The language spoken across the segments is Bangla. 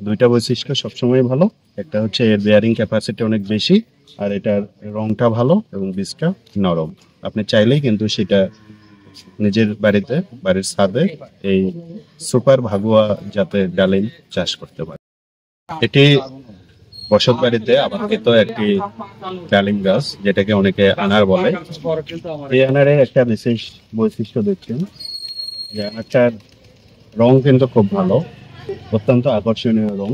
দুইটা বৈশিষ্ট্য সবসময় ভালো। একটা হচ্ছে এর বেয়ারিং ক্যাপাসিটি অনেক বেশি, আর এটার রংটা ভালো এবং বীজটা নরম। আপনি চাইলেই কিন্তু সেটা নিজের বাড়িতে, বাড়ির ছাদে এই সুপার ভাগুয়া জাতের ডালিম চাষ করতে পারেন। এটি বসত বাড়িতে আবাদকৃত একটি ডালিম গাছ, যেটাকে অনেকে আনার বলে। এই আনারের একটা বিশেষ বৈশিষ্ট্য দেখছেন যে আনারটার রং কিন্তু খুব ভালো, অত্যন্ত আকর্ষণীয় রং।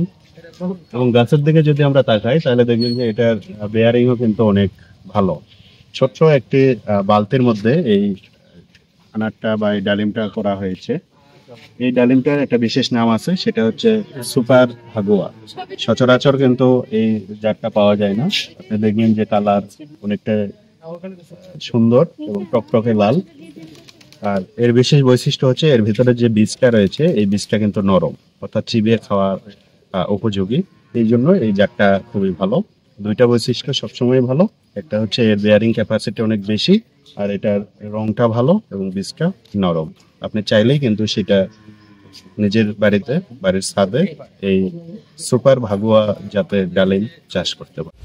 এবং গাছের দিকে যদি আমরা তাকাই তাহলে দেখবেন যে এটার বেয়ারিংও কিন্তু অনেক ভালো। ছোট্ট একটি বালতির মধ্যে এই আনারটা বা এই ডালিমটা করা হয়েছে। এই ডালিমটার একটা বিশেষ নাম আছে, সেটা হচ্ছে সুপার ভাগুয়া। সচরাচর কিন্তু এই জাতটা পাওয়া যায় না। আপনি দেখবেন যে কালার অনেকটা সুন্দর এবং টকটকে লাল। আর এর বিশেষ বৈশিষ্ট্য হচ্ছে এর ভিতরে যে বীজটা রয়েছে, এই বীজটা কিন্তু নরম, অর্থাৎ চিবিয়ে খাওয়ার উপযোগী। এই জন্য এই জাতটা খুবই ভালো। দুইটা বৈশিষ্ট্য সবসময় ভালো। একটা হচ্ছে এর বেয়ারিং ক্যাপাসিটি অনেক বেশি, আর এটার রংটা ভালো এবং বীজটা নরম। আপনি চাইলেই কিন্তু সেটা নিজের বাড়িতে, বাড়ির ছাদে এই সুপার ভাগুয়া জাতের ডালিম চাষ করতে পারেন।